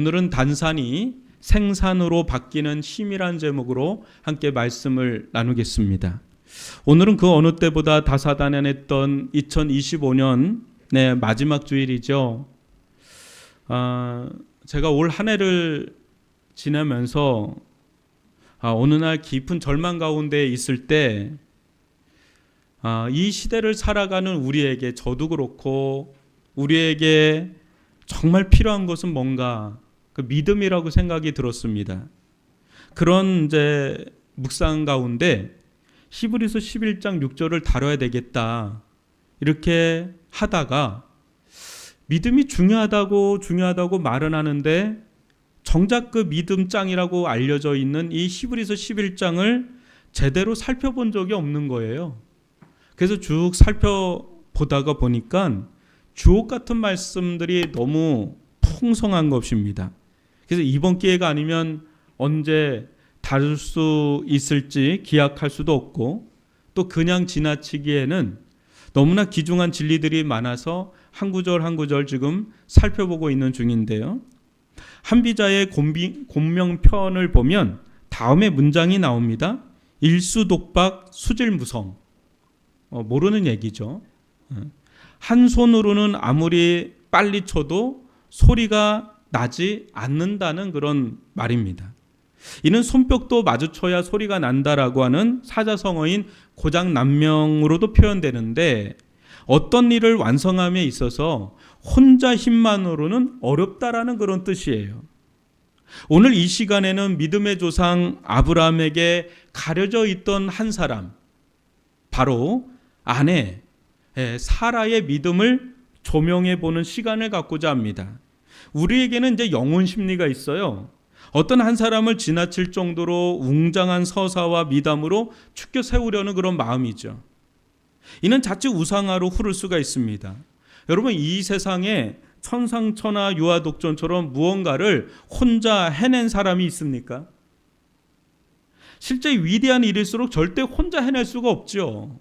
오늘은 단산이 생산으로 바뀌는 힘이란 제목으로 함께 말씀을 나누겠습니다. 오늘은 그 어느 때보다 다사다난했던 2025년의 마지막 주일이죠. 제가 올 한 해를 지내면서 어느 날 깊은 절망 가운데 있을 때 이 시대를 살아가는 우리에게, 저도 그렇고 우리에게 정말 필요한 것은 뭔가 그 믿음이라고 생각이 들었습니다. 그런 이제 묵상 가운데 히브리서 11장 6절을 다뤄야 되겠다 이렇게 하다가 믿음이 중요하다고 말은 하는데 정작 그 믿음장이라고 알려져 있는 이 히브리서 11장을 제대로 살펴본 적이 없는 거예요. 그래서 쭉 살펴보다가 보니까 주옥 같은 말씀들이 너무 풍성한 것입니다. 그래서 이번 기회가 아니면 언제 다룰 수 있을지 기약할 수도 없고, 또 그냥 지나치기에는 너무나 귀중한 진리들이 많아서 한 구절 한 구절 지금 살펴보고 있는 중인데요. 한비자의 곤명편을 보면 다음에 문장이 나옵니다. 일수독박 수질무성. 모르는 얘기죠. 한 손으로는 아무리 빨리 쳐도 소리가 나지 않는다는 그런 말입니다. 이는 손뼉도 마주쳐야 소리가 난다라고 하는 사자성어인 고장난명으로도 표현되는데, 어떤 일을 완성함에 있어서 혼자 힘만으로는 어렵다라는 그런 뜻이에요. 오늘 이 시간에는 믿음의 조상 아브라함에게 가려져 있던 한 사람, 바로 아내 사라의 믿음을 조명해 보는 시간을 갖고자 합니다. 우리에게는 이제 영혼 심리가 있어요. 어떤 한 사람을 지나칠 정도로 웅장한 서사와 미담으로 축켜 세우려는 그런 마음이죠. 이는 자칫 우상화로 흐를 수가 있습니다. 여러분, 이 세상에 천상천하 유아독존처럼 무언가를 혼자 해낸 사람이 있습니까? 실제 위대한 일일수록 절대 혼자 해낼 수가 없죠.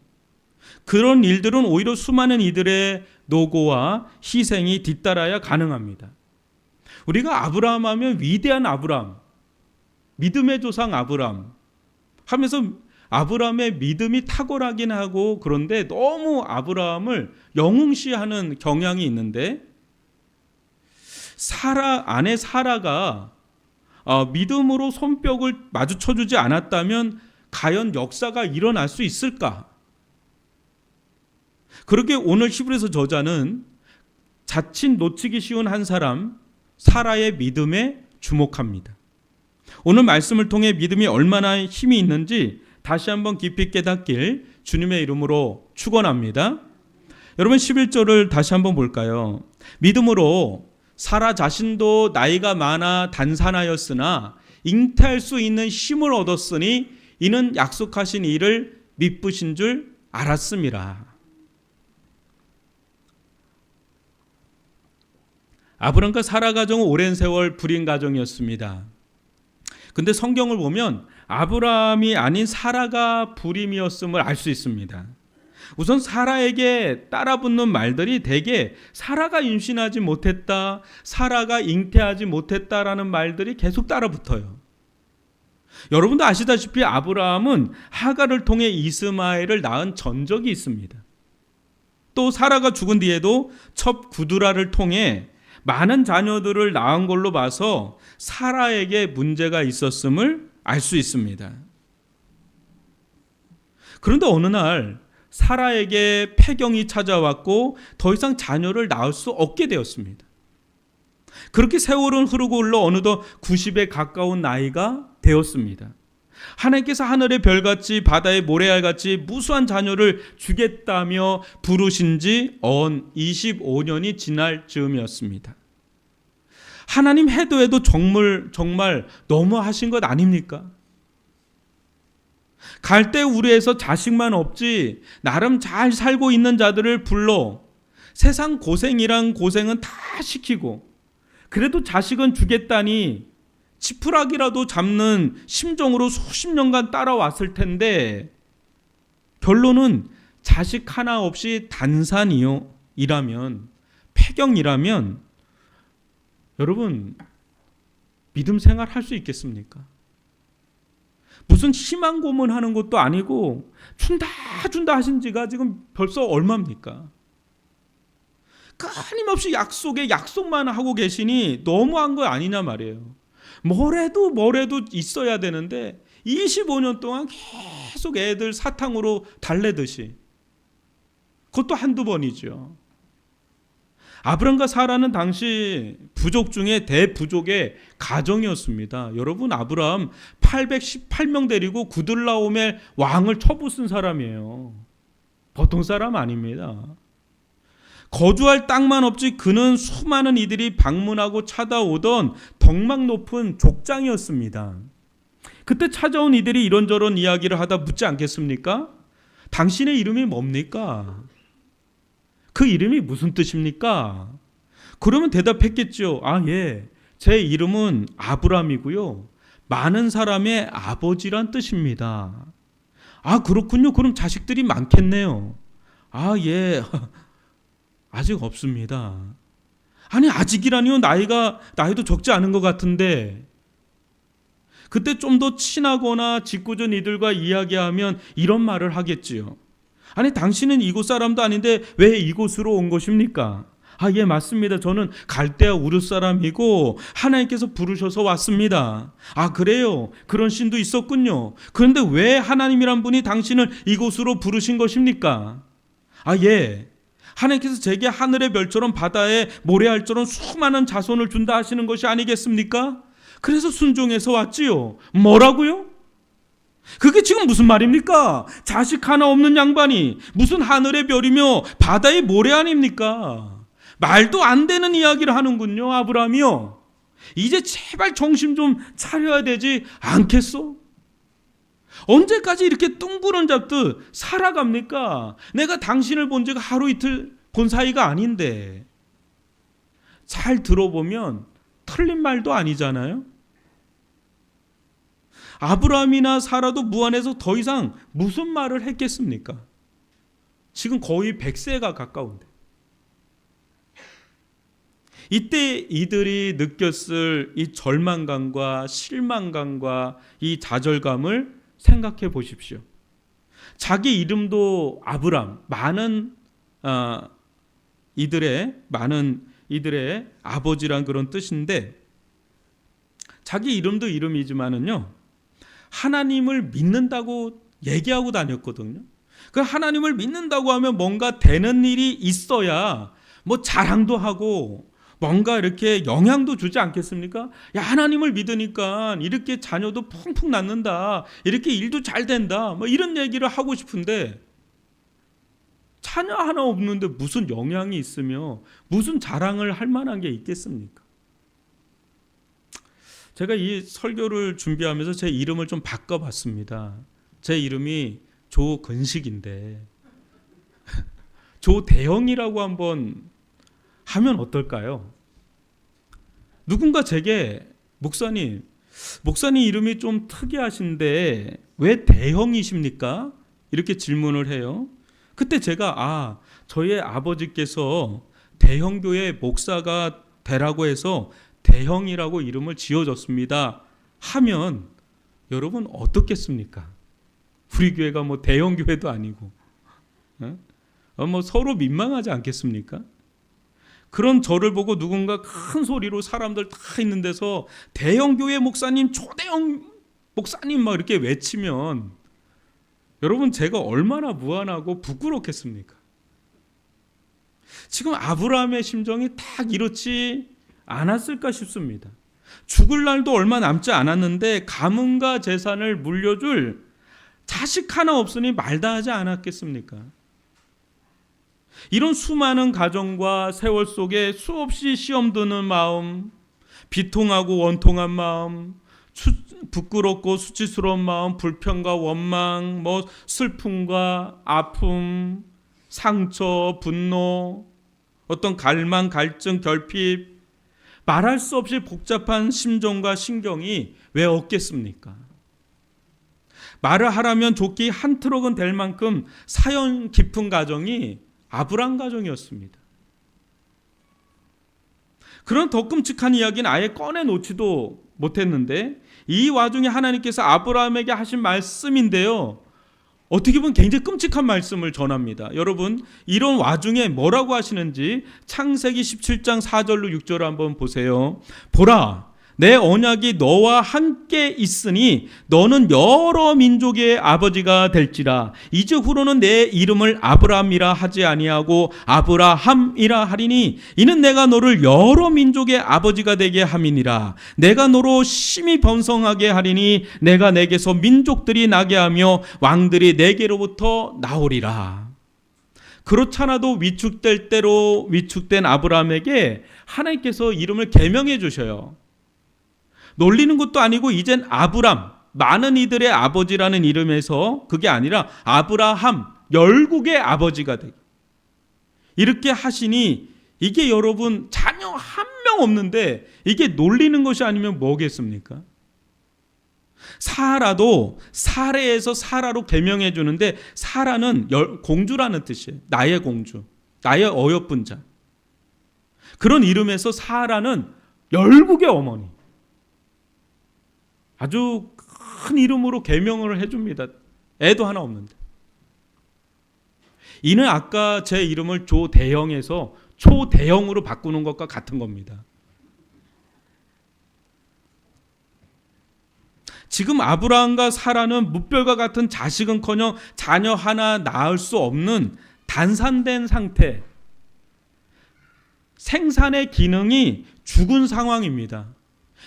그런 일들은 오히려 수많은 이들의 노고와 희생이 뒤따라야 가능합니다. 우리가 아브라함 하면 위대한 아브라함, 믿음의 조상 아브라함 하면서 아브라함의 믿음이 탁월하긴 하고, 그런데 너무 아브라함을 영웅시하는 경향이 있는데, 아내 사라가 믿음으로 손뼉을 마주쳐주지 않았다면 과연 역사가 일어날 수 있을까? 그렇게 오늘 히브리서 저자는 자칫 놓치기 쉬운 한 사람 사라의 믿음에 주목합니다. 오늘 말씀을 통해 믿음이 얼마나 힘이 있는지 다시 한번 깊이 깨닫길 주님의 이름으로 축원합니다. 여러분, 11절을 다시 한번 볼까요? 믿음으로 사라 자신도 나이가 많아 단산하였으나 잉태할 수 있는 힘을 얻었으니 이는 약속하신 일을 미쁘신 줄 알았음이라. 아브람과 사라 가정은 오랜 세월 불임 가정이었습니다. 근데 성경을 보면 아브라함이 아닌 사라가 불임이었음을 알 수 있습니다. 우선 사라에게 따라붙는 말들이 대개 사라가 임신하지 못했다, 사라가 잉태하지 못했다라는 말들이 계속 따라붙어요. 여러분도 아시다시피 아브라함은 하갈을 통해 이스마엘을 낳은 전적이 있습니다. 또 사라가 죽은 뒤에도 첩 구두라를 통해 많은 자녀들을 낳은 걸로 봐서 사라에게 문제가 있었음을 알 수 있습니다. 그런데 어느 날 사라에게 폐경이 찾아왔고 더 이상 자녀를 낳을 수 없게 되었습니다. 그렇게 세월은 흐르고 흘러 어느덧 90에 가까운 나이가 되었습니다. 하나님께서 하늘의 별같이 바다의 모래알같이 무수한 자녀를 주겠다며 부르신 지 언 25년이 지날 즈음이었습니다. 하나님 해도 정말 너무하신 것 아닙니까? 갈대우르에서 자식만 없지 나름 잘 살고 있는 자들을 불러 세상 고생이란 고생은 다 시키고, 그래도 자식은 주겠다니 지푸라기라도 잡는 심정으로 수십 년간 따라왔을 텐데, 결론은 자식 하나 없이 단산이라면, 폐경이라면, 여러분 믿음 생활 할 수 있겠습니까? 무슨 희망 고문하는 것도 아니고 준다 하신 지가 지금 벌써 얼마입니까? 끊임없이 약속만 하고 계시니 너무한 거 아니냐 말이에요. 뭐래도 있어야 되는데 25년 동안 계속 애들 사탕으로 달래듯이, 그것도 한두 번이죠. 아브람과 사라는 당시 부족 중에 대부족의 가정이었습니다. 여러분, 아브람 818명 데리고 구들라오멜 왕을 쳐부순 사람이에요. 보통 사람 아닙니다. 거주할 땅만 없지 그는 수많은 이들이 방문하고 찾아오던 덕망 높은 족장이었습니다. 그때 찾아온 이들이 이런저런 이야기를 하다 묻지 않겠습니까? 당신의 이름이 뭡니까? 그 이름이 무슨 뜻입니까? 그러면 대답했겠죠. 예, 제 이름은 아브람이고요, 많은 사람의 아버지란 뜻입니다. 그렇군요. 그럼 자식들이 많겠네요. 예, 아직 없습니다. 아니, 아직이라니요? 나이도 적지 않은 것 같은데. 그때 좀 더 친하거나 짓궂은 이들과 이야기하면 이런 말을 하겠지요. 아니, 당신은 이곳 사람도 아닌데 왜 이곳으로 온 것입니까? 예, 맞습니다. 저는 갈대아 우르 사람이고 하나님께서 부르셔서 왔습니다. 그래요? 그런 신도 있었군요. 그런데 왜 하나님이란 분이 당신을 이곳으로 부르신 것입니까? 예, 하나님께서 제게 하늘의 별처럼 바다에 모래알처럼 수많은 자손을 준다 하시는 것이 아니겠습니까? 그래서 순종해서 왔지요. 뭐라고요? 그게 지금 무슨 말입니까? 자식 하나 없는 양반이 무슨 하늘의 별이며 바다의 모래 아닙니까? 말도 안 되는 이야기를 하는군요, 아브라함이요. 이제 제발 정신 좀 차려야 되지 않겠소? 언제까지 이렇게 뚱그런 잡듯 살아갑니까? 내가 당신을 본 지가 하루 이틀 본 사이가 아닌데. 잘 들어보면 틀린 말도 아니잖아요. 아브라함이나 사라도 무안에서 더 이상 무슨 말을 했겠습니까? 지금 거의 100세가 가까운데. 이때 이들이 느꼈을 이 절망감과 실망감과 이 좌절감을 생각해 보십시오. 자기 이름도 아브람, 많은 이들의 아버지란 그런 뜻인데, 자기 이름도 이름이지만은요, 하나님을 믿는다고 얘기하고 다녔거든요. 그 하나님을 믿는다고 하면 뭔가 되는 일이 있어야 뭐 자랑도 하고 뭔가 이렇게 영향도 주지 않겠습니까? 하나님을 믿으니까 이렇게 자녀도 풍풍 낳는다, 이렇게 일도 잘 된다, 뭐 이런 얘기를 하고 싶은데, 자녀 하나 없는데 무슨 영향이 있으며 무슨 자랑을 할 만한 게 있겠습니까? 제가 이 설교를 준비하면서 제 이름을 좀 바꿔봤습니다. 제 이름이 조근식인데 조대형이라고 한번 하면 어떨까요? 누군가 제게 목사님 이름이 좀 특이하신데 왜 대형이십니까? 이렇게 질문을 해요. 그때 제가 저희 아버지께서 대형교회 목사가 되라고 해서 대형이라고 이름을 지어줬습니다 하면 여러분 어떻겠습니까? 우리 교회가 뭐 대형교회도 아니고 뭐 서로 민망하지 않겠습니까? 그런 저를 보고 누군가 큰 소리로 사람들 다 있는 데서 대형교회 목사님, 초대형 목사님 막 이렇게 외치면 여러분 제가 얼마나 무안하고 부끄럽겠습니까? 지금 아브라함의 심정이 딱 이렇지 않았을까 싶습니다. 죽을 날도 얼마 남지 않았는데 가문과 재산을 물려줄 자식 하나 없으니 말다 하지 않았겠습니까? 이런 수많은 가정과 세월 속에 수없이 시험 드는 마음, 비통하고 원통한 마음, 부끄럽고 수치스러운 마음, 불평과 원망, 슬픔과 아픔, 상처, 분노, 어떤 갈망, 갈증, 결핍, 말할 수 없이 복잡한 심정과 신경이 왜 없겠습니까? 말을 하라면 좋기 한 트럭은 될 만큼 사연 깊은 가정이 아브람 가정이었습니다. 그런 더 끔찍한 이야기는 아예 꺼내놓지도 못했는데 이 와중에 하나님께서 아브라함에게 하신 말씀인데요, 어떻게 보면 굉장히 끔찍한 말씀을 전합니다. 여러분, 이런 와중에 뭐라고 하시는지 창세기 17장 4절로 6절을 한번 보세요. 보라, 내 언약이 너와 함께 있으니 너는 여러 민족의 아버지가 될지라. 이제후로는 내 이름을 아브라함이라 하지 아니하고 아브라함이라 하리니 이는 내가 너를 여러 민족의 아버지가 되게 함이니라. 내가 너로 심히 번성하게 하리니 내가 내게서 민족들이 나게 하며 왕들이 내게로부터 나오리라. 그렇잖아도 위축될 대로 위축된 아브라함에게 하나님께서 이름을 계명해 주셔요. 놀리는 것도 아니고 이젠 아브람, 많은 이들의 아버지라는 이름에서 그게 아니라 아브라함, 열국의 아버지가 되게 이렇게 하시니, 이게 여러분 자녀 한 명 없는데 이게 놀리는 것이 아니면 뭐겠습니까? 사라도 사레에서 사라로 계명해 주는데, 사라는 공주라는 뜻이에요. 나의 공주, 나의 어여쁜 자. 그런 이름에서 사라는 열국의 어머니, 아주 큰 이름으로 계명을 해줍니다. 애도 하나 없는데. 이는 아까 제 이름을 조대형에서 초대형으로 바꾸는 것과 같은 겁니다. 지금 아브라함과 사라는 무별과 같은 자식은커녕 자녀 하나 낳을 수 없는 단산된 상태, 생산의 기능이 죽은 상황입니다.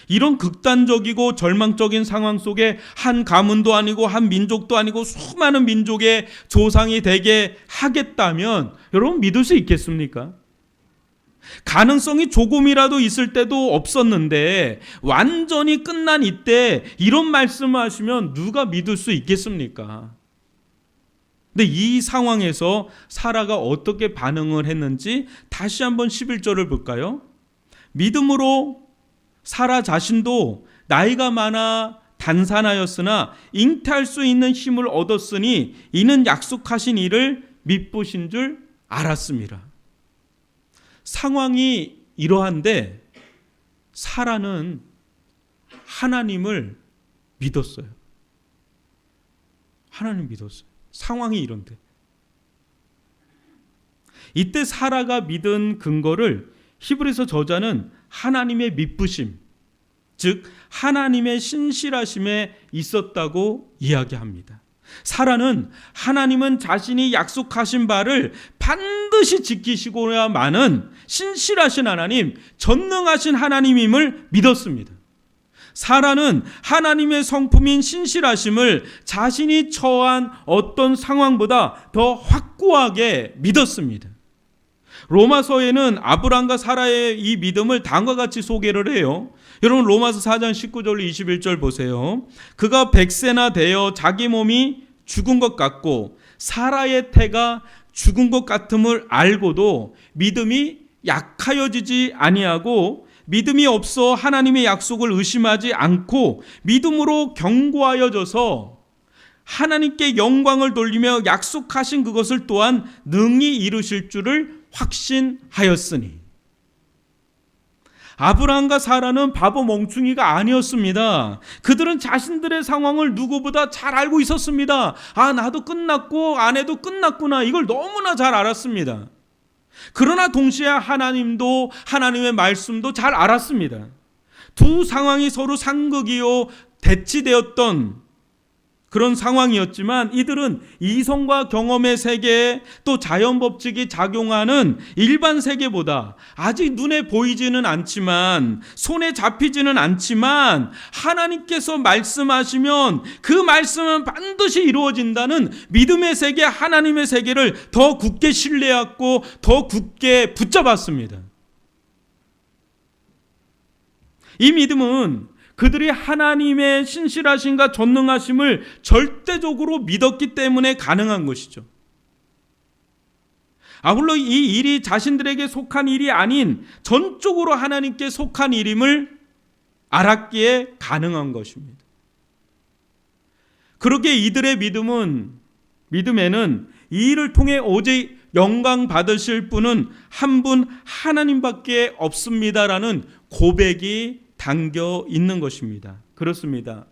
이런 극단적이고 절망적인 상황 속에 한 가문도 아니고 한 민족도 아니고 수많은 민족의 조상이 되게 하겠다면 여러분 믿을 수 있겠습니까? 가능성이 조금이라도 있을 때도 없었는데 완전히 끝난 이때 이런 말씀을 하시면 누가 믿을 수 있겠습니까? 근데 이 상황에서 사라가 어떻게 반응을 했는지 다시 한번 11절을 볼까요? 믿음으로 사라 자신도 나이가 많아 단산하였으나 잉태할 수 있는 힘을 얻었으니 이는 약속하신 일을 믿으신 줄 알았습니다. 상황이 이러한데 사라는 하나님을 믿었어요. 하나님 믿었어요. 상황이 이런데. 이때 사라가 믿은 근거를 히브리서 저자는 하나님의 믿으심, 즉 하나님의 신실하심에 있었다고 이야기합니다. 사라는 하나님은 자신이 약속하신 바를 반드시 지키시고야만은 신실하신 하나님, 전능하신 하나님임을 믿었습니다. 사라는 하나님의 성품인 신실하심을 자신이 처한 어떤 상황보다 더 확고하게 믿었습니다. 로마서에는 아브람과 사라의 이 믿음을 다음과 같이 소개를 해요. 여러분 로마서 4장 19절 21절 보세요. 그가 100세나 되어 자기 몸이 죽은 것 같고 사라의 태가 죽은 것 같음을 알고도 믿음이 약하여지지 아니하고 믿음이 없어 하나님의 약속을 의심하지 않고 믿음으로 견고하여져서 하나님께 영광을 돌리며 약속하신 그것을 또한 능히 이루실 줄을 확신하였으니. 아브라함과 사라는 바보 멍충이가 아니었습니다. 그들은 자신들의 상황을 누구보다 잘 알고 있었습니다. 아, 나도 끝났고 아내도 끝났구나, 이걸 너무나 잘 알았습니다. 그러나 동시에 하나님도, 하나님의 말씀도 잘 알았습니다. 두 상황이 서로 상극이요 대치되었던 그런 상황이었지만 이들은 이성과 경험의 세계에 또 자연 법칙이 작용하는 일반 세계보다 아직 눈에 보이지는 않지만 손에 잡히지는 않지만 하나님께서 말씀하시면 그 말씀은 반드시 이루어진다는 믿음의 세계, 하나님의 세계를 더 굳게 신뢰하고 더 굳게 붙잡았습니다. 이 믿음은 그들이 하나님의 신실하심과 전능하심을 절대적으로 믿었기 때문에 가능한 것이죠. 아울러 이 일이 자신들에게 속한 일이 아닌 전적으로 하나님께 속한 일임을 알았기에 가능한 것입니다. 그렇게 이들의 믿음에는 이 일을 통해 오직 영광 받으실 분은 한 분 하나님밖에 없습니다라는 고백이 담겨 있는 것입니다. 그렇습니다.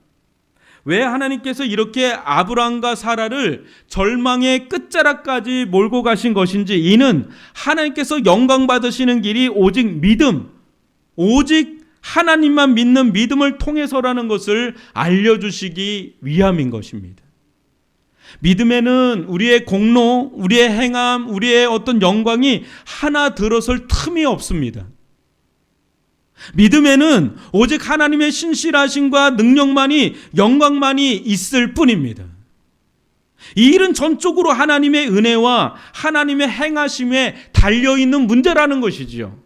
왜 하나님께서 이렇게 아브라함과 사라를 절망의 끝자락까지 몰고 가신 것인지, 이는 하나님께서 영광 받으시는 길이 오직 믿음, 오직 하나님만 믿는 믿음을 통해서라는 것을 알려주시기 위함인 것입니다. 믿음에는 우리의 공로, 우리의 행함, 우리의 어떤 영광이 하나 들어설 틈이 없습니다. 믿음에는 오직 하나님의 신실하심과 능력만이, 영광만이 있을 뿐입니다. 이 일은 전적으로 하나님의 은혜와 하나님의 행하심에 달려있는 문제라는 것이지요.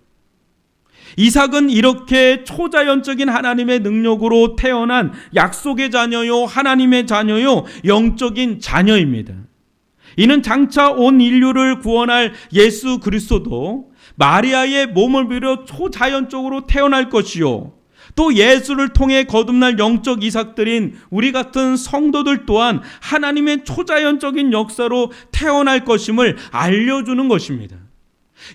이삭은 이렇게 초자연적인 하나님의 능력으로 태어난 약속의 자녀요, 하나님의 자녀요, 영적인 자녀입니다. 이는 장차 온 인류를 구원할 예수 그리스도도 마리아의 몸을 빌어 초자연적으로 태어날 것이요, 또 예수를 통해 거듭날 영적 이삭들인 우리 같은 성도들 또한 하나님의 초자연적인 역사로 태어날 것임을 알려주는 것입니다.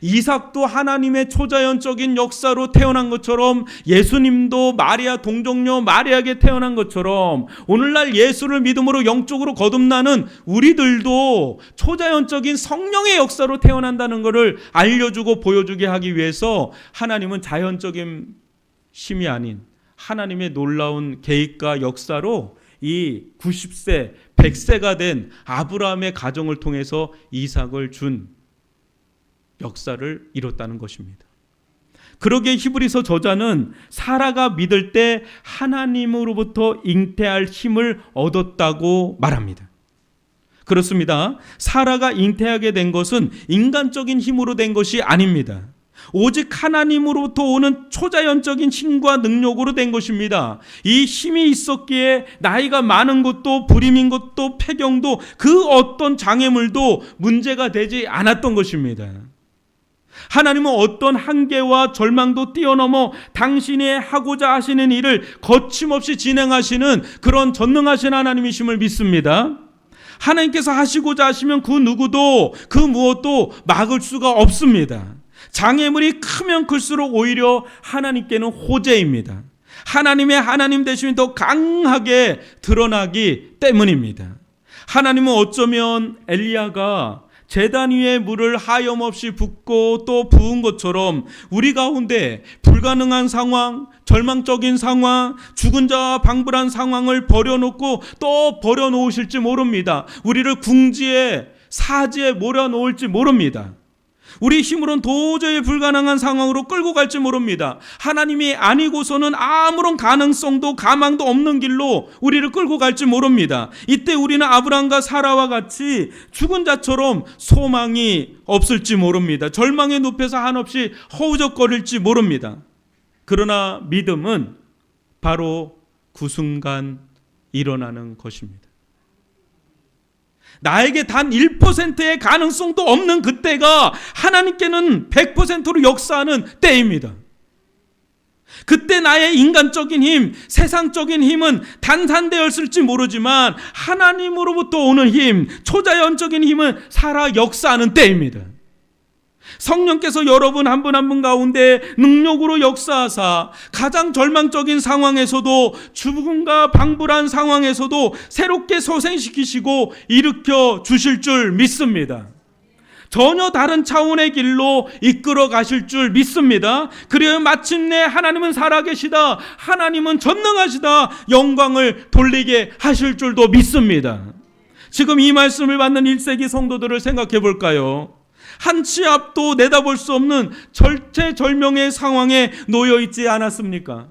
이삭도 하나님의 초자연적인 역사로 태어난 것처럼, 예수님도 마리아 동정녀 마리아에게 태어난 것처럼, 오늘날 예수를 믿음으로 영적으로 거듭나는 우리들도 초자연적인 성령의 역사로 태어난다는 것을 알려주고 보여주게 하기 위해서 하나님은 자연적인 힘이 아닌 하나님의 놀라운 계획과 역사로 이 90세, 100세가 된 아브라함의 가정을 통해서 이삭을 준 역사를 이뤘다는 것입니다. 그러기에 히브리서 저자는 사라가 믿을 때 하나님으로부터 잉태할 힘을 얻었다고 말합니다. 그렇습니다. 사라가 잉태하게 된 것은 인간적인 힘으로 된 것이 아닙니다. 오직 하나님으로부터 오는 초자연적인 힘과 능력으로 된 것입니다. 이 힘이 있었기에 나이가 많은 것도, 불임인 것도, 폐경도, 그 어떤 장애물도 문제가 되지 않았던 것입니다. 하나님은 어떤 한계와 절망도 뛰어넘어 당신이 하고자 하시는 일을 거침없이 진행하시는 그런 전능하신 하나님이심을 믿습니다. 하나님께서 하시고자 하시면 그 누구도, 그 무엇도 막을 수가 없습니다. 장애물이 크면 클수록 오히려 하나님께는 호재입니다. 하나님의 하나님 되심이 더 강하게 드러나기 때문입니다. 하나님은 어쩌면 엘리야가 제단 위에 물을 하염없이 붓고 또 부은 것처럼 우리 가운데 불가능한 상황, 절망적인 상황, 죽은 자와 방불한 상황을 버려놓고 또 버려놓으실지 모릅니다. 우리를 궁지에, 사지에 몰아놓을지 모릅니다. 우리 힘으로는 도저히 불가능한 상황으로 끌고 갈지 모릅니다. 하나님이 아니고서는 아무런 가능성도 가망도 없는 길로 우리를 끌고 갈지 모릅니다. 이때 우리는 아브라함과 사라와 같이 죽은 자처럼 소망이 없을지 모릅니다. 절망의 늪에서 한없이 허우적거릴지 모릅니다. 그러나 믿음은 바로 그 순간 일어나는 것입니다. 나에게 단 1%의 가능성도 없는 그때가 하나님께는 100%로 역사하는 때입니다. 그때 나의 인간적인 힘, 세상적인 힘은 단산되었을지 모르지만 하나님으로부터 오는 힘, 초자연적인 힘은 살아 역사하는 때입니다. 성령께서 여러분 한 분 한 분 가운데 능력으로 역사하사 가장 절망적인 상황에서도, 죽음과 방불한 상황에서도 새롭게 소생시키시고 일으켜 주실 줄 믿습니다. 전혀 다른 차원의 길로 이끌어 가실 줄 믿습니다. 그래야 마침내 하나님은 살아계시다, 하나님은 전능하시다, 영광을 돌리게 하실 줄도 믿습니다. 지금 이 말씀을 받는 1세기 성도들을 생각해 볼까요? 한 치 앞도 내다볼 수 없는 절체절명의 상황에 놓여 있지 않았습니까?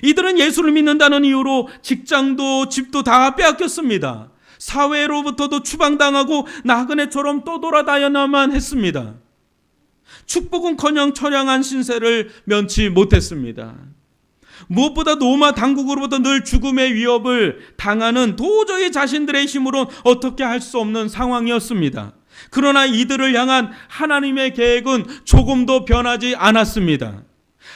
이들은 예수를 믿는다는 이유로 직장도 집도 다 빼앗겼습니다. 사회로부터도 추방당하고 나그네처럼 떠돌아다녀야만 했습니다. 축복은커녕 처량한 신세를 면치 못했습니다. 무엇보다 로마 당국으로부터 늘 죽음의 위협을 당하는, 도저히 자신들의 힘으로 어떻게 할 수 없는 상황이었습니다. 그러나 이들을 향한 하나님의 계획은 조금도 변하지 않았습니다.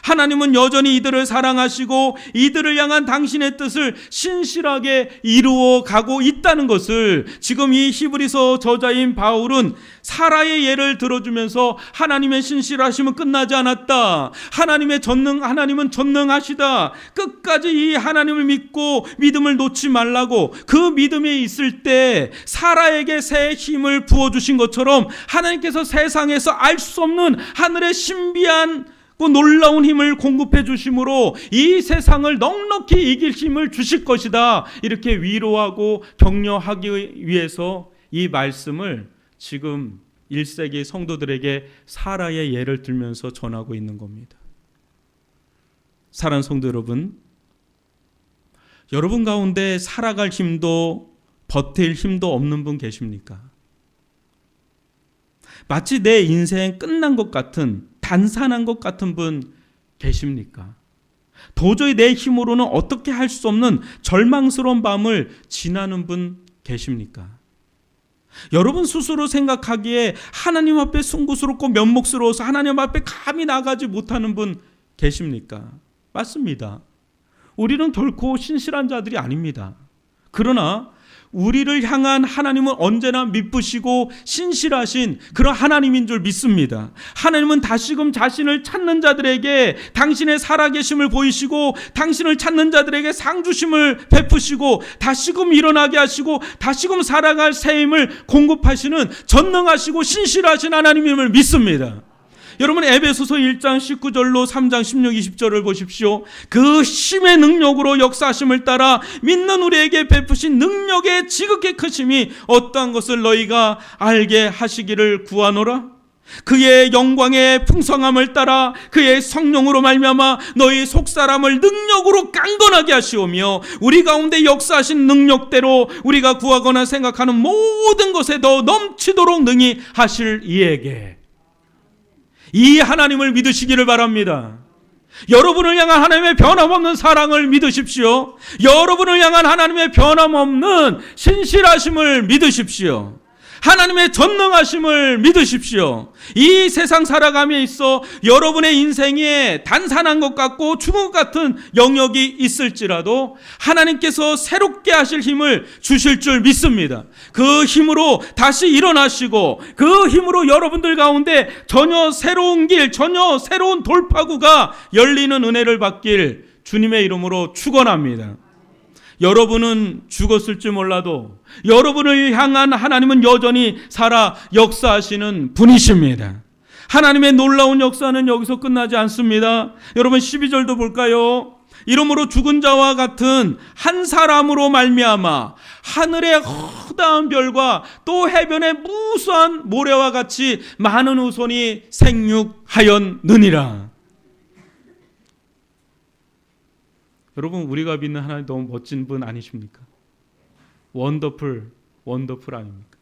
하나님은 여전히 이들을 사랑하시고 이들을 향한 당신의 뜻을 신실하게 이루어 가고 있다는 것을 지금 이 히브리서 저자인 바울은 사라의 예를 들어주면서 하나님의 신실하심은 끝나지 않았다. 하나님은 전능하시다. 끝까지 이 하나님을 믿고 믿음을 놓지 말라고, 그 믿음에 있을 때 사라에게 새 힘을 부어주신 것처럼 하나님께서 세상에서 알 수 없는 하늘의 신비한 놀라운 힘을 공급해 주심으로 이 세상을 넉넉히 이길 힘을 주실 것이다. 이렇게 위로하고 격려하기 위해서 이 말씀을 지금 1세기 성도들에게 사라의 예를 들면서 전하고 있는 겁니다. 사랑하는 성도 여러분, 여러분 가운데 살아갈 힘도 버틸 힘도 없는 분 계십니까? 마치 내 인생 끝난 것 같은, 단산한 것 같은 분 계십니까? 도저히 내 힘으로는 어떻게 할 수 없는 절망스러운 밤을 지나는 분 계십니까? 여러분 스스로 생각하기에 하나님 앞에 숭고스럽고 면목스러워서 하나님 앞에 감히 나가지 못하는 분 계십니까? 맞습니다. 우리는 결코 신실한 자들이 아닙니다. 그러나 우리를 향한 하나님은 언제나 미쁘시고 신실하신 그런 하나님인 줄 믿습니다. 하나님은 다시금 자신을 찾는 자들에게 당신의 살아계심을 보이시고 당신을 찾는 자들에게 상주심을 베푸시고 다시금 일어나게 하시고 다시금 살아갈 새 힘을 공급하시는 전능하시고 신실하신 하나님임을 믿습니다. 여러분 에베소서 1장 19절로 3장 16, 20절을 보십시오. 그 힘의 능력으로 역사하심을 따라 믿는 우리에게 베푸신 능력의 지극히 크심이 어떠한 것을 너희가 알게 하시기를 구하노라. 그의 영광의 풍성함을 따라 그의 성령으로 말미암아 너희 속사람을 능력으로 강건하게 하시오며 우리 가운데 역사하신 능력대로 우리가 구하거나 생각하는 모든 것에 더 넘치도록 능히 하실 이에게. 이 하나님을 믿으시기를 바랍니다. 여러분을 향한 하나님의 변함없는 사랑을 믿으십시오. 여러분을 향한 하나님의 변함없는 신실하심을 믿으십시오. 하나님의 전능하심을 믿으십시오. 이 세상 살아감에 있어 여러분의 인생에 단산한 것 같고 죽은 것 같은 영역이 있을지라도 하나님께서 새롭게 하실 힘을 주실 줄 믿습니다. 그 힘으로 다시 일어나시고 그 힘으로 여러분들 가운데 전혀 새로운 길, 전혀 새로운 돌파구가 열리는 은혜를 받길 주님의 이름으로 축원합니다. 여러분은 죽었을지 몰라도 여러분을 향한 하나님은 여전히 살아 역사하시는 분이십니다. 하나님의 놀라운 역사는 여기서 끝나지 않습니다. 여러분 12절도 볼까요? 이러므로 죽은 자와 같은 한 사람으로 말미암아 하늘의 허다한 별과 또 해변의 무수한 모래와 같이 많은 후손이 생육하였느니라. 여러분 우리가 믿는 하나님 너무 멋진 분 아니십니까? 원더풀 아닙니까?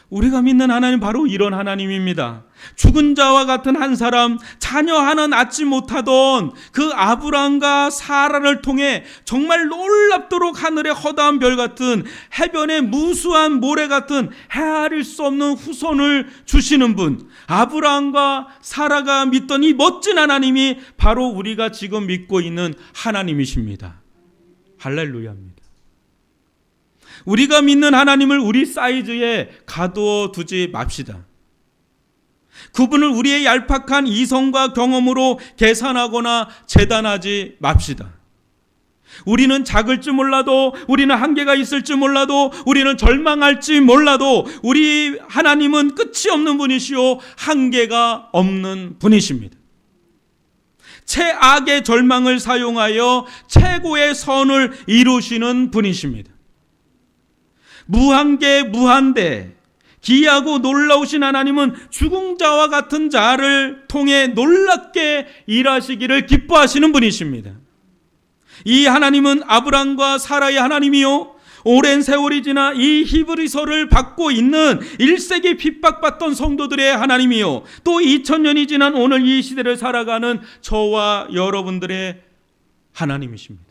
우리가 믿는 하나님 바로 이런 하나님입니다. 죽은 자와 같은 한 사람, 자녀 하나 낳지 못하던 그 아브람과 사라를 통해 정말 놀랍도록 하늘의 허다한 별 같은 해변의 무수한 모래 같은 헤아릴 수 없는 후손을 주시는 분, 아브람과 사라가 믿던 이 멋진 하나님이 바로 우리가 지금 믿고 있는 하나님이십니다. 할렐루야입니다. 우리가 믿는 하나님을 우리 사이즈에 가두어 두지 맙시다. 그분을 우리의 얄팍한 이성과 경험으로 계산하거나 재단하지 맙시다. 우리는 작을지 몰라도, 우리는 한계가 있을지 몰라도, 우리는 절망할지 몰라도 우리 하나님은 끝이 없는 분이시오 한계가 없는 분이십니다. 최악의 절망을 사용하여 최고의 선을 이루시는 분이십니다. 무한계 무한대 기이하고 놀라우신 하나님은 죽은 자와 같은 자를 통해 놀랍게 일하시기를 기뻐하시는 분이십니다. 이 하나님은 아브람과 사라의 하나님이요, 오랜 세월이 지나 이 히브리서를 받고 있는 1세기 핍박받던 성도들의 하나님이요, 또 2000년이 지난 오늘 이 시대를 살아가는 저와 여러분들의 하나님이십니다.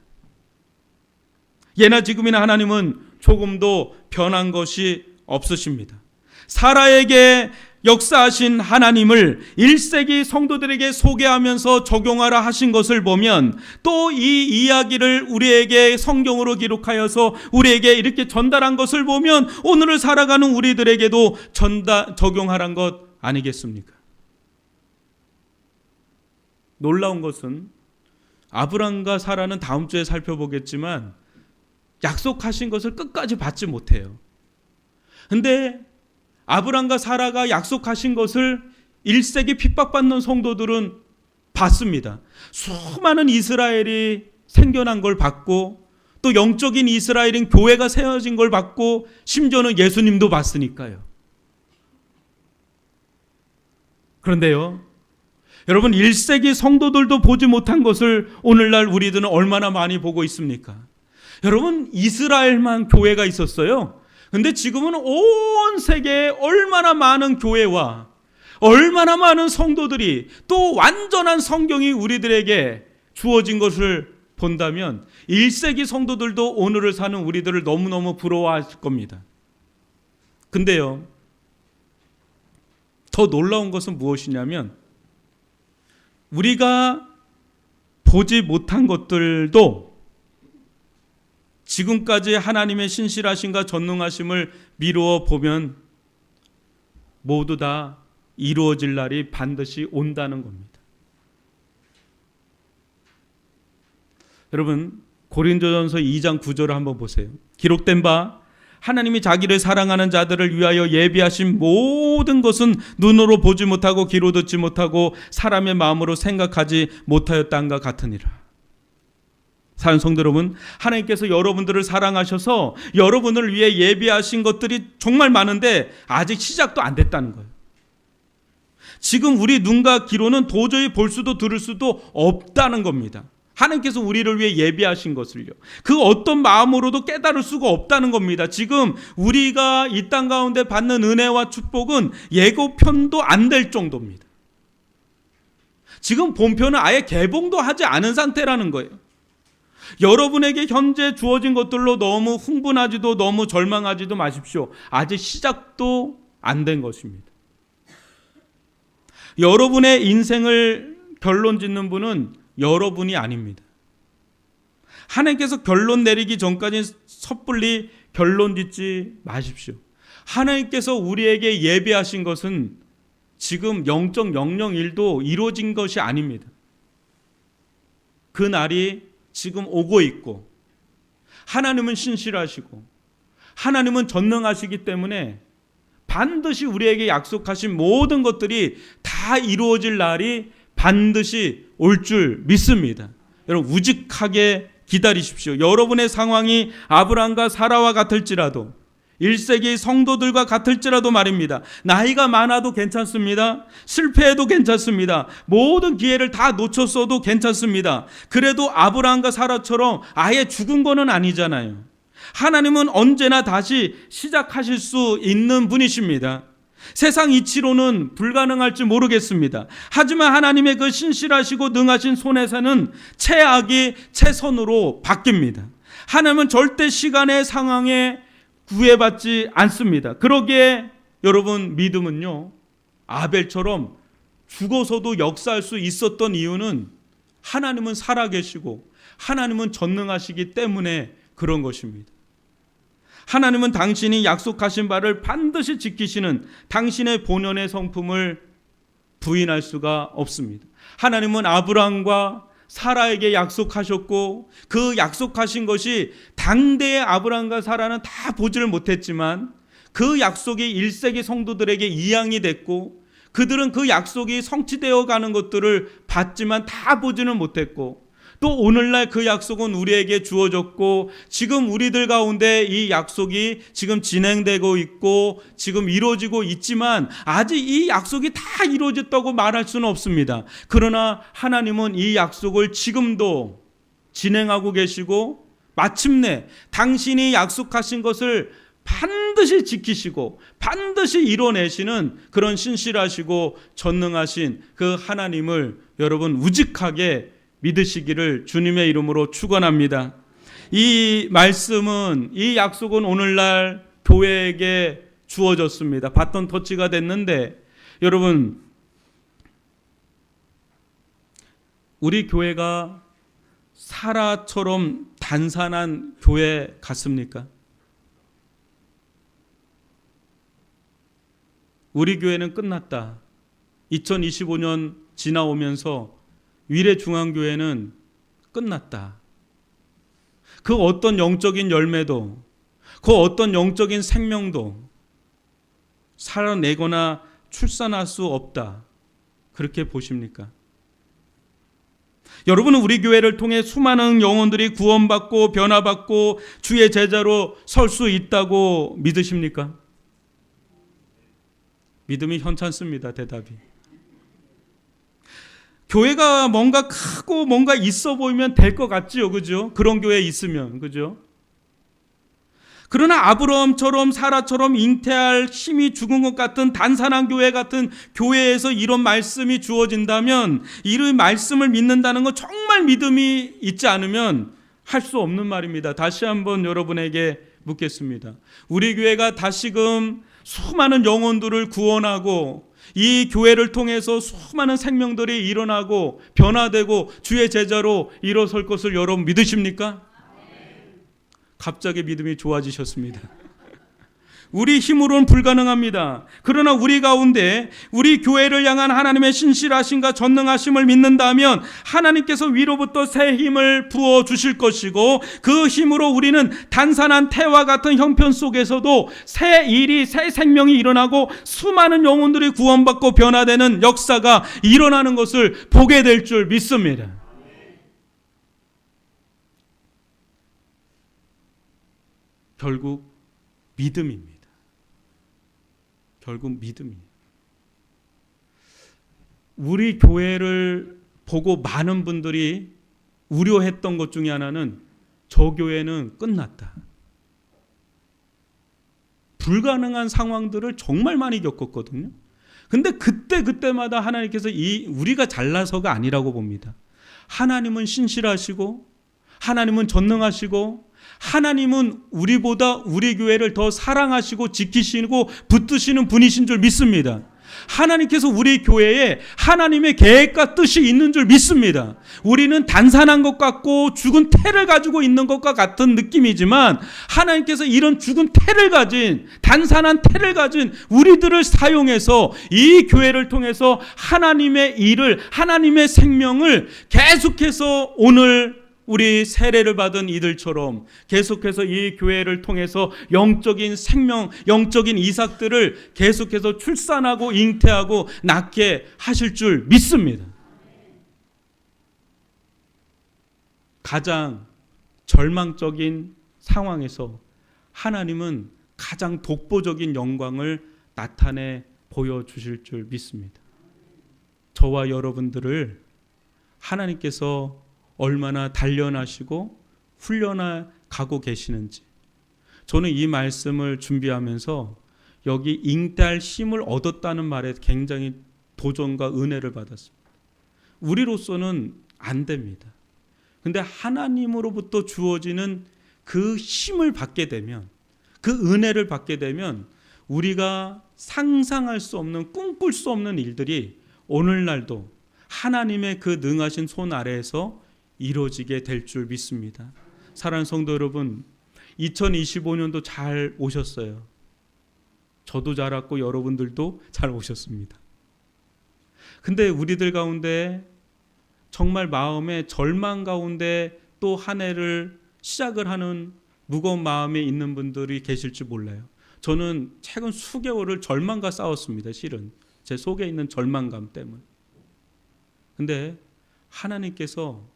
예나 지금이나 하나님은 조금도 변한 것이 없으십니다. 사라에게 역사하신 하나님을 1세기 성도들에게 소개하면서 적용하라 하신 것을 보면 또 이 이야기를 우리에게 성경으로 기록하여서 우리에게 이렇게 전달한 것을 보면 오늘을 살아가는 우리들에게도 적용하란 것 아니겠습니까? 놀라운 것은 아브람과 사라는 다음 주에 살펴보겠지만 약속하신 것을 끝까지 받지 못해요. 근데 아브람과 사라가 약속하신 것을 1세기 핍박받는 성도들은 받습니다. 수많은 이스라엘이 생겨난 걸 받고 또 영적인 이스라엘인 교회가 세워진 걸 받고 심지어는 예수님도 받으니까요. 그런데요, 여러분 1세기 성도들도 보지 못한 것을 오늘날 우리들은 얼마나 많이 보고 있습니까? 여러분 이스라엘만 교회가 있었어요. 근데 지금은 온 세계에 얼마나 많은 교회와 얼마나 많은 성도들이 또 완전한 성경이 우리들에게 주어진 것을 본다면 1세기 성도들도 오늘을 사는 우리들을 너무너무 부러워하실 겁니다. 근데요, 더 놀라운 것은 무엇이냐면 우리가 보지 못한 것들도 지금까지 하나님의 신실하심과 전능하심을 미루어 보면 모두 다 이루어질 날이 반드시 온다는 겁니다. 여러분 고린도전서 2장 9절을 한번 보세요. 기록된 바 하나님이 자기를 사랑하는 자들을 위하여 예비하신 모든 것은 눈으로 보지 못하고 귀로 듣지 못하고 사람의 마음으로 생각하지 못하였다는가 같으니라. 사랑하는 성도 여러분, 하나님께서 여러분들을 사랑하셔서 여러분을 위해 예비하신 것들이 정말 많은데 아직 시작도 안 됐다는 거예요. 지금 우리 눈과 귀로는 도저히 볼 수도 들을 수도 없다는 겁니다. 하나님께서 우리를 위해 예비하신 것을요. 그 어떤 마음으로도 깨달을 수가 없다는 겁니다. 지금 우리가 이 땅 가운데 받는 은혜와 축복은 예고편도 안 될 정도입니다. 지금 본편은 아예 개봉도 하지 않은 상태라는 거예요. 여러분에게 현재 주어진 것들로 너무 흥분하지도 너무 절망하지도 마십시오. 아직 시작도 안 된 것입니다. 여러분의 인생을 결론 짓는 분은 여러분이 아닙니다. 하나님께서 결론 내리기 전까지 섣불리 결론 짓지 마십시오. 하나님께서 우리에게 예비하신 것은 지금 0.001도 이루어진 것이 아닙니다. 그 날이 지금 오고 있고 하나님은 신실하시고 하나님은 전능하시기 때문에 반드시 우리에게 약속하신 모든 것들이 다 이루어질 날이 반드시 올 줄 믿습니다. 여러분 우직하게 기다리십시오. 여러분의 상황이 아브람과 사라와 같을지라도 1세기 성도들과 같을지라도 말입니다. 나이가 많아도 괜찮습니다. 실패해도 괜찮습니다. 모든 기회를 다 놓쳤어도 괜찮습니다. 그래도 아브람과 사라처럼 아예 죽은 거는 아니잖아요. 하나님은 언제나 다시 시작하실 수 있는 분이십니다. 세상 이치로는 불가능할지 모르겠습니다. 하지만 하나님의 그 신실하시고 능하신 손에서는 최악이 최선으로 바뀝니다. 하나님은 절대 시간의 상황에 구애받지 않습니다. 그러기에 여러분 믿음은요, 아벨처럼 죽어서도 역사할 수 있었던 이유는 하나님은 살아계시고 하나님은 전능하시기 때문에 그런 것입니다. 하나님은 당신이 약속하신 바를 반드시 지키시는 당신의 본연의 성품을 부인할 수가 없습니다. 하나님은 아브람과 사라에게 약속하셨고 그 약속하신 것이 당대의 아브람과 사라는 다 보지를 못했지만 그 약속이 1세기 성도들에게 이양이 됐고 그들은 그 약속이 성취되어 가는 것들을 봤지만 다 보지는 못했고 또 오늘날 그 약속은 우리에게 주어졌고 지금 우리들 가운데 이 약속이 지금 진행되고 있고 지금 이루어지고 있지만 아직 이 약속이 다 이루어졌다고 말할 수는 없습니다. 그러나 하나님은 이 약속을 지금도 진행하고 계시고 마침내 당신이 약속하신 것을 반드시 지키시고 반드시 이뤄내시는 그런 신실하시고 전능하신 그 하나님을 여러분 우직하게 믿으시기를 주님의 이름으로 축원합니다. 이 말씀은 이 약속은 오늘날 교회에게 주어졌습니다. 바톤 터치가 됐는데 여러분, 우리 교회가 사라처럼 단산한 교회 같습니까? 우리 교회는 끝났다. 2025년 지나오면서 위례중앙교회는 끝났다. 그 어떤 영적인 열매도, 그 어떤 영적인 생명도 살아내거나 출산할 수 없다. 그렇게 보십니까? 여러분은 우리 교회를 통해 수많은 영혼들이 구원받고 변화받고 주의 제자로 설 수 있다고 믿으십니까? 믿음이 현찮습니다. 대답이. 교회가 뭔가 크고 뭔가 있어 보이면 될 것 같지요. 그죠? 그런 교회에 있으면. 그죠? 그러나 아브라함처럼 사라처럼 잉태할 힘이 죽은 것 같은 단산한 교회 같은 교회에서 이런 말씀이 주어진다면, 이 말씀을 믿는다는 건 정말 믿음이 있지 않으면 할 수 없는 말입니다. 다시 한번 여러분에게 묻겠습니다. 우리 교회가 다시금 수많은 영혼들을 구원하고 이 교회를 통해서 수많은 생명들이 일어나고 변화되고 주의 제자로 일어설 것을 여러분 믿으십니까? 갑자기 믿음이 좋아지셨습니다. 우리 힘으로는 불가능합니다. 그러나 우리 가운데 우리 교회를 향한 하나님의 신실하심과 전능하심을 믿는다면 하나님께서 위로부터 새 힘을 부어주실 것이고, 그 힘으로 우리는 단산한 태와 같은 형편 속에서도 새 일이, 새 생명이 일어나고 수많은 영혼들이 구원받고 변화되는 역사가 일어나는 것을 보게 될 줄 믿습니다. 결국 믿음입니다. 결국 믿음이에요. 우리 교회를 보고 많은 분들이 우려했던 것 중에 하나는 저 교회는 끝났다. 불가능한 상황들을 정말 많이 겪었거든요. 근데 그때마다 하나님께서 우리가 잘나서가 아니라고 봅니다. 하나님은 신실하시고 하나님은 전능하시고 하나님은 우리보다 우리 교회를 더 사랑하시고 지키시고 붙드시는 분이신 줄 믿습니다. 하나님께서 우리 교회에 하나님의 계획과 뜻이 있는 줄 믿습니다. 우리는 단산한 것 같고 죽은 태를 가지고 있는 것과 같은 느낌이지만, 하나님께서 이런 죽은 태를 가진, 단산한 태를 가진 우리들을 사용해서 이 교회를 통해서 하나님의 일을, 하나님의 생명을 계속해서 오늘 우리 세례를 받은 이들처럼 계속해서 이 교회를 통해서 영적인 생명, 영적인 이삭들을 계속해서 출산하고 잉태하고 낳게 하실 줄 믿습니다. 가장 절망적인 상황에서 하나님은 가장 독보적인 영광을 나타내 보여주실 줄 믿습니다. 저와 여러분들을 하나님께서 얼마나 단련하시고 훈련해 가고 계시는지, 저는 이 말씀을 준비하면서 여기 잉태할 힘을 얻었다는 말에 굉장히 도전과 은혜를 받았습니다. 우리로서는 안 됩니다. 근데 하나님으로부터 주어지는 그 힘을 받게 되면, 그 은혜를 받게 되면 우리가 상상할 수 없는, 꿈꿀 수 없는 일들이 오늘날도 하나님의 그 능하신 손 아래에서 이루어지게 될 줄 믿습니다. 사랑하는 성도 여러분, 2025년도 잘 오셨어요. 저도 잘 왔고 여러분들도 잘 오셨습니다. 근데 우리들 가운데 정말 마음에 절망 가운데 또 한 해를 시작을 하는 무거운 마음에 있는 분들이 계실지 몰라요. 저는 최근 수개월을 절망과 싸웠습니다. 실은 제 속에 있는 절망감 때문에. 근데 하나님께서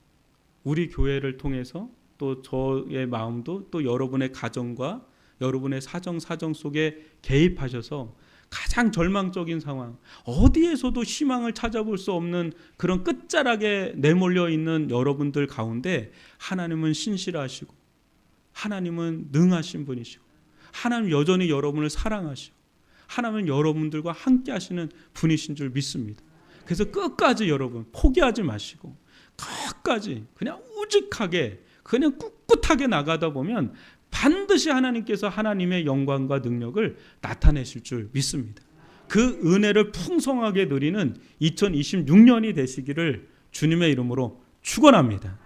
우리 교회를 통해서 또 저의 마음도 또 여러분의 가정과 여러분의 사정 속에 개입하셔서 가장 절망적인 상황, 어디에서도 희망을 찾아볼 수 없는 그런 끝자락에 내몰려 있는 여러분들 가운데 하나님은 신실하시고 하나님은 능하신 분이시고 하나님 여전히 여러분을 사랑하시고 하나님은 여러분들과 함께 하시는 분이신 줄 믿습니다. 그래서 끝까지 여러분 포기하지 마시고 끝까지 그냥 우직하게 그냥 꿋꿋하게 나가다 보면 반드시 하나님께서 하나님의 영광과 능력을 나타내실 줄 믿습니다. 그 은혜를 풍성하게 누리는 2026년이 되시기를 주님의 이름으로 축원합니다.